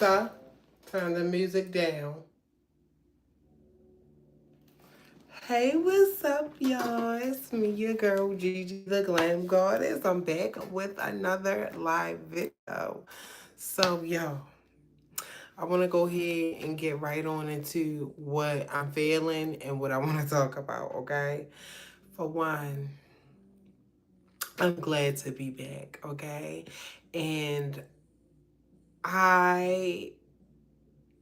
Alexa, turn the music down. Hey, what's up, y'all? It's me, your girl, Gigi the Glam Goddess. I'm back with another live video. So, yo, I want to go ahead and get right on into what I'm feeling and what I want to talk about, okay? For one, I'm glad to be back, okay? And I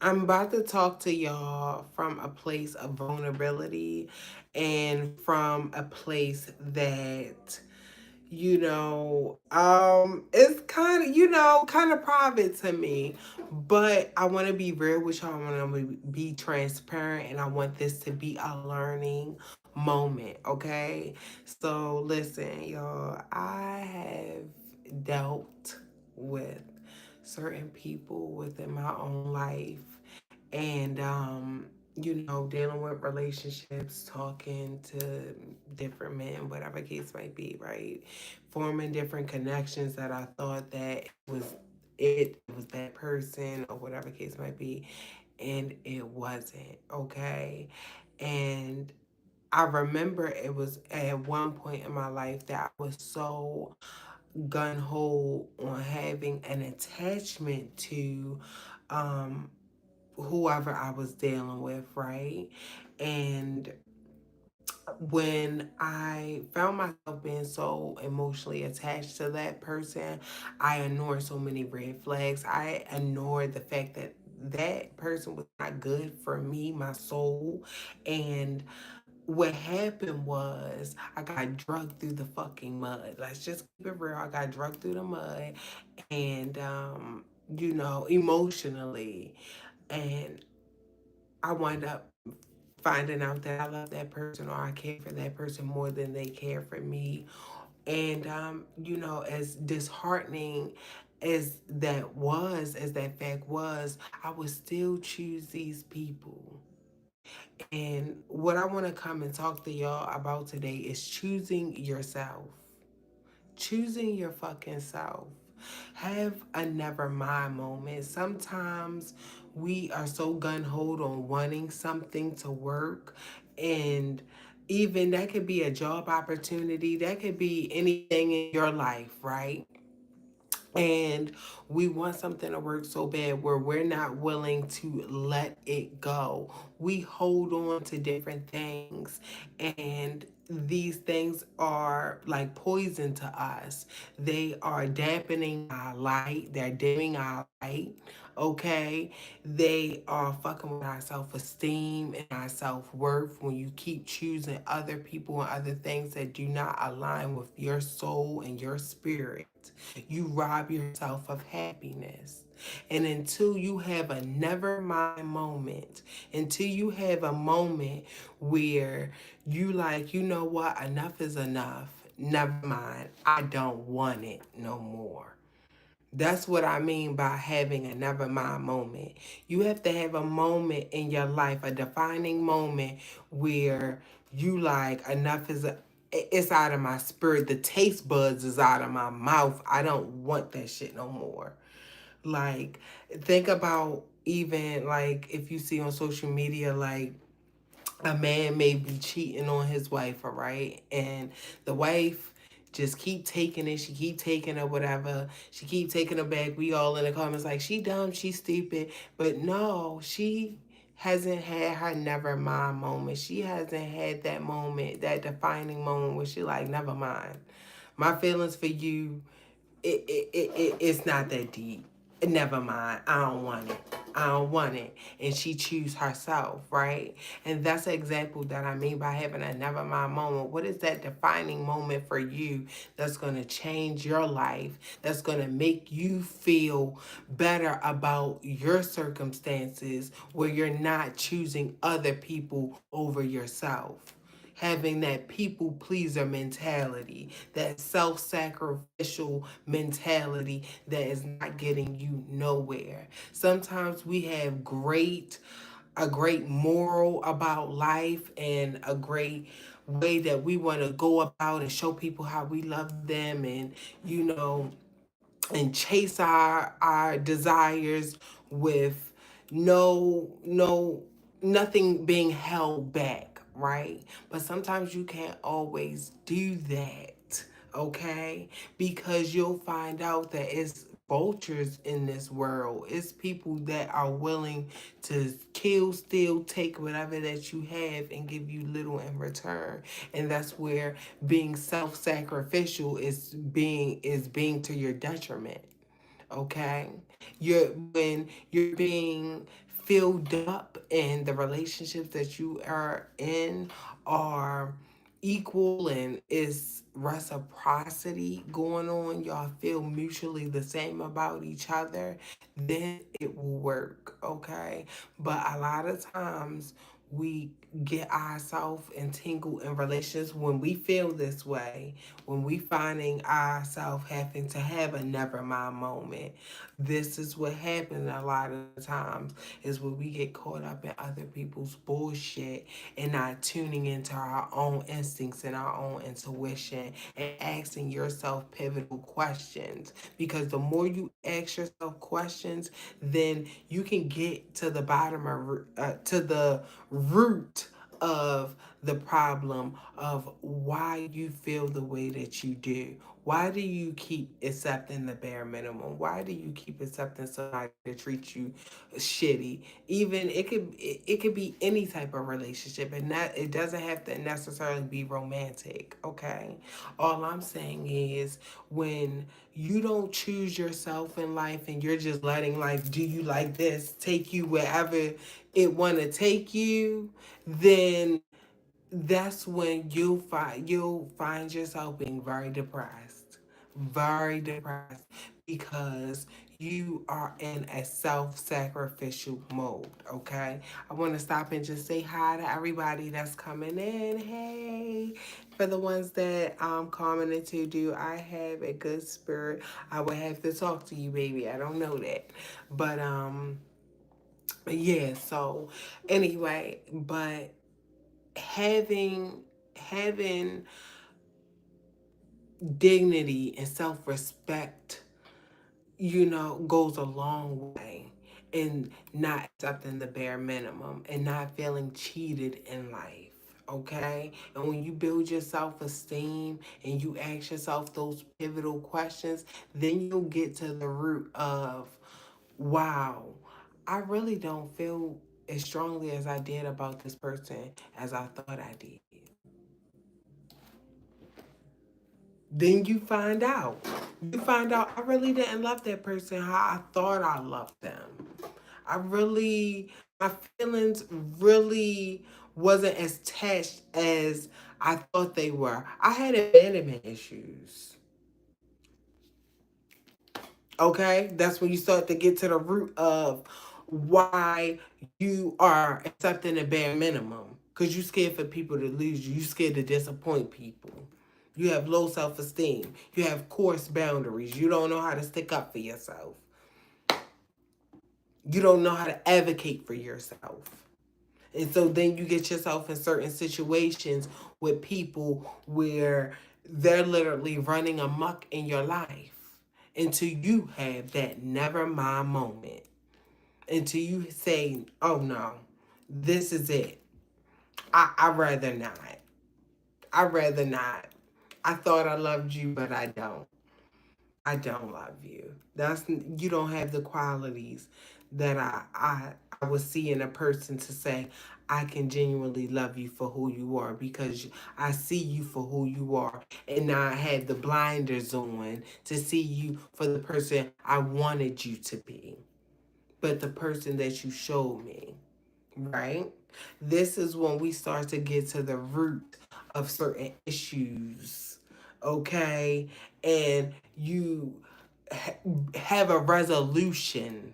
I'm about to talk to y'all from a place of vulnerability and from a place that, it's kind of, kind of private to me. But I want to be real with y'all. I want to be transparent and I want this to be a learning moment, okay? So listen, y'all, I have dealt with certain people within my own life and dealing with relationships, talking to different men, whatever case might be, right? Forming different connections that I thought that it was that person or whatever case might be, and it wasn't, okay? And I remember it was at one point in my life that I was so gun ho on having an attachment to um whoever I was dealing with, right? And when I found myself being so emotionally attached to that person, I ignored so many red flags. I ignored the fact that that person was not good for me, my soul. And what happened was I got drugged through the fucking mud. Let's just keep it real. I got drugged through the mud and emotionally. And I wind up finding out that I love that person or I care for that person more than they care for me. And as disheartening as that fact was, I would still choose these people. And what I want to come and talk to y'all about today is choosing yourself. Choosing your fucking self. Have a never mind moment. Sometimes we are so gun ho on wanting something to work, and even that could be a job opportunity, that could be anything in your life, right? And we want something to work so bad where we're not willing to let it go. We hold on to different things, and these things are like poison to us. They are dampening our light, they're dimming our light. Okay, they are fucking with our self esteem and our self worth when you keep choosing other people and other things that do not align with your soul and your spirit. You rob yourself of happiness. And until you have a never mind moment, until you have a moment where you like, you know what, enough is enough. Never mind. I don't want it no more. That's what I mean by having a never mind moment. You have to have a moment in your life, a defining moment where you like enough is it's out of my spirit. The taste buds is out of my mouth. I don't want that shit no more. Like think about even like if you see on social media like a man may be cheating on his wife, all right? And the wife just keep taking it. She keep taking it, whatever. She keep taking it back. We all in the comments like, she dumb, she stupid. But no, she hasn't had her never mind moment. She hasn't had that moment, that defining moment where she like, never mind. My feelings for you, it's not that deep. Never mind. I don't want it. I don't want it. And she choose herself, right? And that's an example that I mean by having a never mind moment. What is that defining moment for you that's going to change your life? That's going to make you feel better about your circumstances where you're not choosing other people over yourself, having that people pleaser mentality, that self sacrificial mentality that is not getting you nowhere. Sometimes we have a great moral about life and a great way that we want to go about and show people how we love them and you know and chase our desires with no nothing being held back, right? But sometimes you can't always do that, okay? Because you'll find out that it's vultures in this world. It's people that are willing to kill, steal, take whatever that you have and give you little in return. And that's where being self-sacrificial is being to your detriment. Okay, when you're being filled up and the relationships that you are in are equal and is reciprocity going on, y'all feel mutually the same about each other, then it will work. Okay, but a lot of times we get ourselves entangled in relationships when we feel this way, when we finding ourselves having to have a never mind moment. This is what happens a lot of times, is when we get caught up in other people's bullshit and not tuning into our own instincts and our own intuition and asking yourself pivotal questions. Because the more you ask yourself questions, then you can get to the bottom of to the root of the problem of why you feel the way that you do. Why do you keep accepting the bare minimum? Why do you keep accepting somebody to treat you shitty? Even it could be any type of relationship, and that it doesn't have to necessarily be romantic. Okay, all I'm saying is when you don't choose yourself in life and you're just letting life do you like this, take you wherever it want to take you, then that's when you'll find yourself being very depressed, because you are in a self-sacrificial mode. Okay, I want to stop and just say hi to everybody that's coming in. Hey, for the ones that I'm commenting to, do I have a good spirit? I would have to talk to you, baby. I don't know that, but yeah. So anyway, but having dignity and self-respect, goes a long way in not accepting the bare minimum and not feeling cheated in life. Okay, and when you build your self-esteem and you ask yourself those pivotal questions, then you'll get to the root of, wow, I really don't feel as strongly as I did about this person as I thought I did. Then you find out. You find out I really didn't love that person how I thought I loved them. My feelings really wasn't as attached as I thought they were. I had abandonment issues. Okay? That's when you start to get to the root of why you are accepting the bare minimum. Because you scared for people to lose you. You scared to disappoint people. You have low self esteem. You have coarse boundaries. You don't know how to stick up for yourself. You don't know how to advocate for yourself. And so then you get yourself in certain situations with people where they're literally running amok in your life until you have that never mind moment. Until you say, oh no, this is it. I'd rather not. I'd rather not. I thought I loved you, but I don't. I don't love you. You don't have the qualities that I would see in a person to say I can genuinely love you for who you are, because I see you for who you are and I had the blinders on to see you for the person I wanted you to be, but the person that you showed me, right? This is when we start to get to the root of certain issues, okay? And you have a resolution,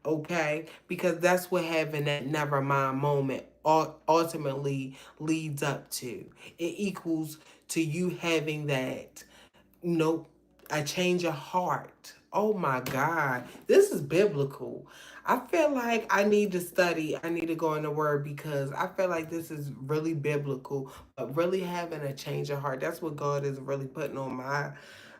okay? Because that's what having that never mind moment ultimately leads up to. It equals to you having that, nope, a change of heart. Oh my God, this is biblical. I feel like I need to study, I need to go in the word, because I feel like this is really biblical, but really having a change of heart. That's what God is really putting on my,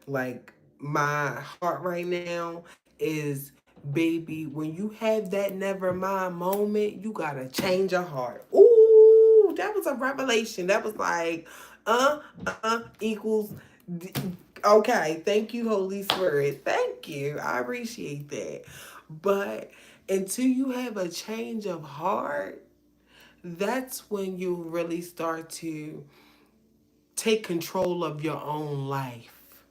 like, my heart right now, is Baby, when you have that never mind moment, you gotta change your heart. Ooh, that was a revelation. That was like, equals. D- okay, thank you, Holy Spirit. Thank you. I appreciate that. But until you have a change of heart, that's when you really start to take control of your own life.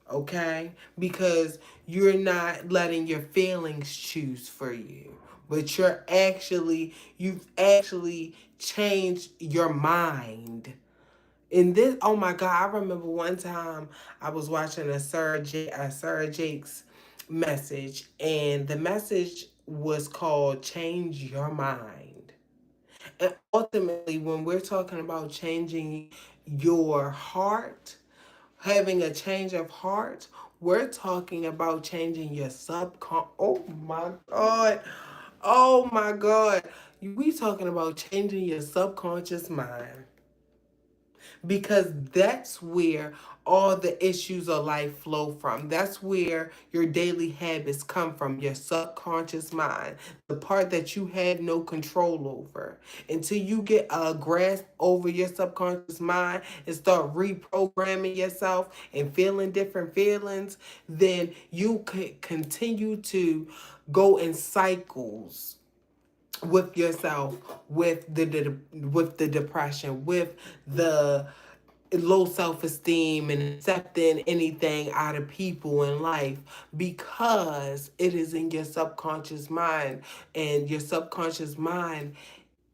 Okay? Because you're not letting your feelings choose for you. But you've actually changed your mind. In this, oh my God, I remember one time I was watching a Sarah Jakes message, and the message was called Change Your Mind. And ultimately, when we're talking about changing your heart, having a change of heart, we're talking about changing your oh my God. Oh my God. We talking about changing your subconscious mind, because that's where all the issues of life flow from. That's where your daily habits come from, your subconscious mind, the part that you had no control over. Until you get a grasp over your subconscious mind and start reprogramming yourself and feeling different feelings, then you could continue to go in cycles with yourself, with the depression, with the low self-esteem, and accepting anything out of people in life, because it is in your subconscious mind, and your subconscious mind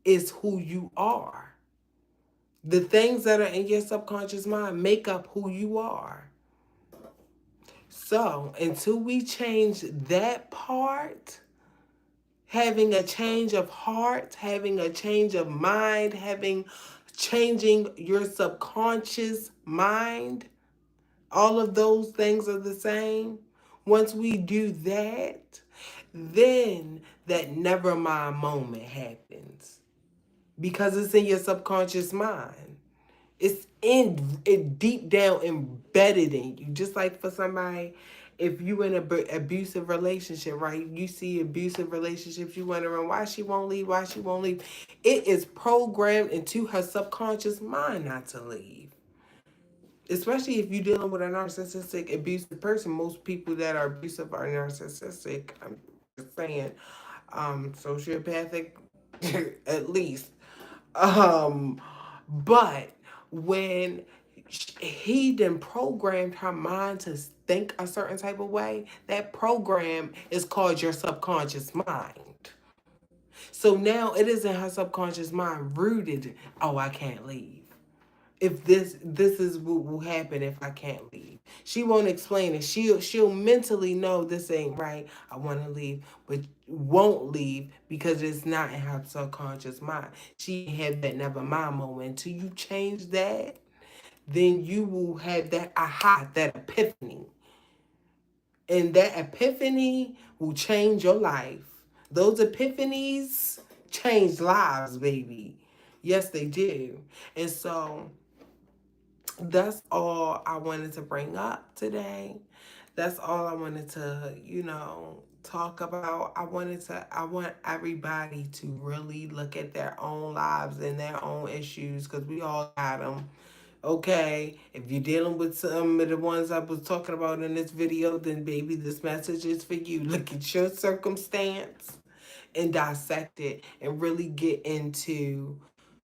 is who you are. The things that are in your subconscious mind make up who you are. So until we change that part, having a change of heart, having a change of mind, having changing your subconscious mind, all of those things are the same. Once we do that, then that never mind moment happens, because it's in your subconscious mind. It's in it deep down embedded in you. Just like for somebody, if you in a abusive relationship, right? You see abusive relationships, you wondering why she won't leave, why she won't leave. It is programmed into her subconscious mind not to leave. Especially if you're dealing with a narcissistic, abusive person. Most people that are abusive are narcissistic. I'm just saying, sociopathic, at least. Um, but when he then programmed her mind to think a certain type of way, that program is called your subconscious mind. So now it is in her subconscious mind rooted. Oh, I can't leave. If this is what will happen if I can't leave. She won't explain it. She'll mentally know this ain't right. I want to leave, but won't leave because it's not in her subconscious mind. She had that never mind moment. Until you change that, then you will have that aha, that epiphany. And that epiphany will change your life. Those epiphanies change lives, baby. Yes, they do. And so that's all I wanted to bring up today. That's all I wanted to, talk about. I want everybody to really look at their own lives and their own issues, because we all got them. Okay, if you're dealing with some of the ones I was talking about in this video, then baby, this message is for you. Look at your circumstance and dissect it, and really get into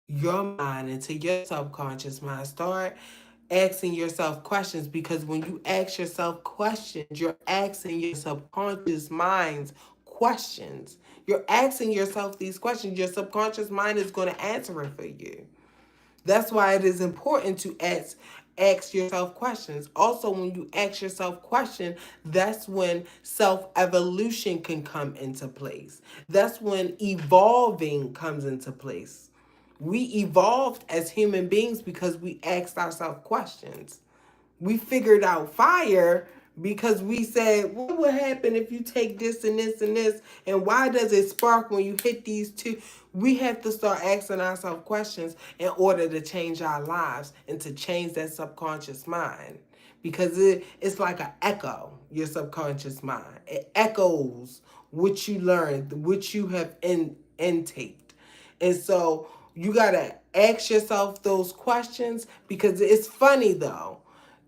your mind, into your subconscious mind. Start asking yourself questions, because when you ask yourself questions, you're asking your subconscious mind's questions. You're asking yourself these questions. Your subconscious mind is going to answer it for you. That's why it is important to ask yourself questions. Also, when you ask yourself questions, that's when self-evolution can come into place. That's when evolving comes into place. We evolved as human beings because we asked ourselves questions. We figured out fire because we said, what would happen if you take this and this and this? And why does it spark when you hit these two? We have to start asking ourselves questions in order to change our lives and to change that subconscious mind. because it's like an echo, your subconscious mind. It echoes what you learned, what you have intaked. And so you got to ask yourself those questions, because it's funny though,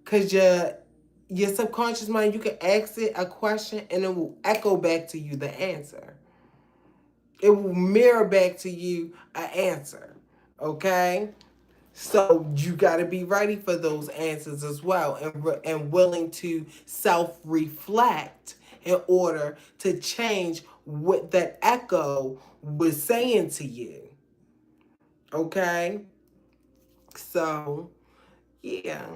because your subconscious mind, you can ask it a question and it will echo back to you the answer. It will mirror back to you an answer. Okay? So you got to be ready for those answers as well, and willing to self-reflect in order to change what that echo was saying to you. Okay? So, yeah.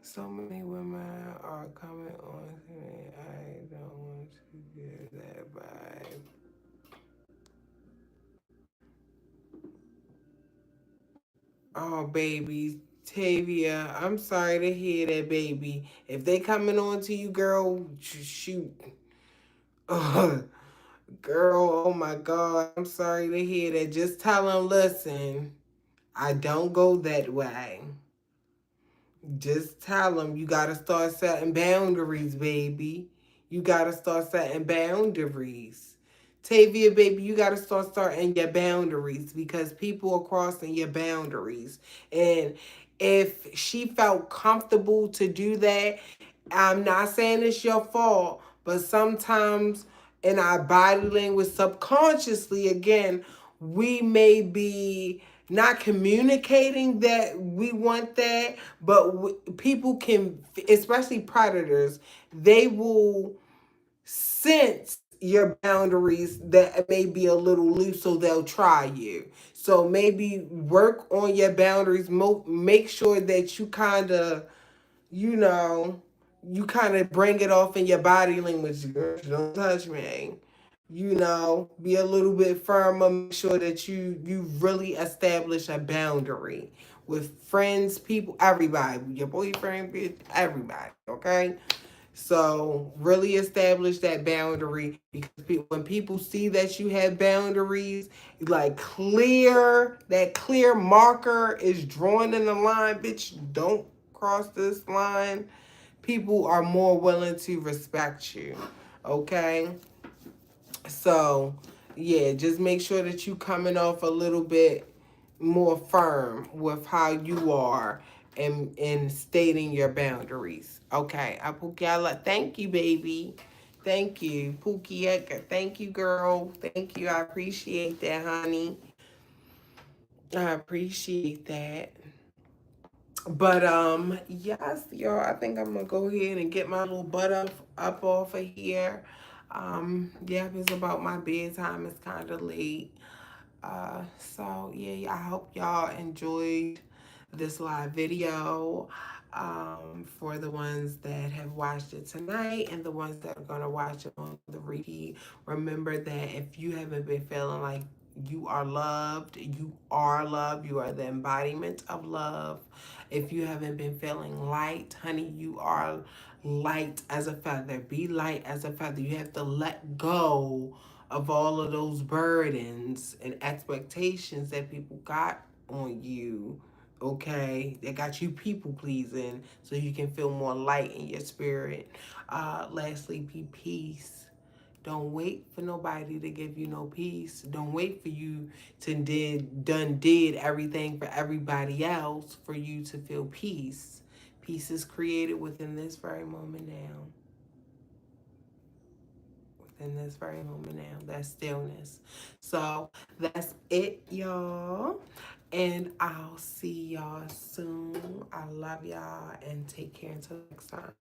So many women are coming on today. I don't want to give that vibe. Oh, baby. Tavia, I'm sorry to hear that, baby. If they coming on to you, girl, shoot. Girl, oh my God. I'm sorry to hear that. Just tell them, listen, I don't go that way. Just tell them you got to start setting boundaries, baby. You got to start setting boundaries. Tavia, baby, you got to start starting your boundaries, because people are crossing your boundaries. And if she felt comfortable to do that, I'm not saying it's your fault, but sometimes in our body language, subconsciously, again, we may be not communicating that we want that, but people can, especially predators, they will sense your boundaries that may be a little loose, so they'll try you. So maybe work on your boundaries, make sure that you kind of, you know, you kind of bring it off in your body language. Girl, don't touch me. You know, be a little bit firmer. Make sure that you really establish a boundary with friends, people, everybody, your boyfriend, bitch, everybody. Okay. So really establish that boundary, because when people see that you have boundaries, like clear, that clear marker is drawn in the line, bitch, don't cross this line. People are more willing to respect you. Okay? So, yeah, just make sure that you coming off a little bit more firm with how you are, and stating your boundaries. Okay, Apukiala, thank you, baby. Thank you, Pukieka. Thank you, girl. Thank you. I appreciate that, honey. I appreciate that. But yes, y'all, I think I'm gonna go ahead and get my little butt up off of here. Yeah, it's about my bedtime. It's kind of late. So yeah, I hope y'all enjoyed this live video. For the ones that have watched it tonight and the ones that are gonna watch it on the repeat, remember that if you haven't been feeling like you are loved, you are loved. You are the embodiment of love. If you haven't been feeling light, honey, you are light as a feather. Be light as a feather. You have to let go of all of those burdens and expectations that people got on you. Okay, they got you people pleasing, so you can feel more light in your spirit. Lastly, be peace. Don't wait for nobody to give you no peace. Don't wait for you to did everything for everybody else for you to feel peace. Peace is created within this very moment now. Within this very moment now. That's stillness. So that's it, y'all. And I'll see y'all soon. I love y'all, and take care until next time.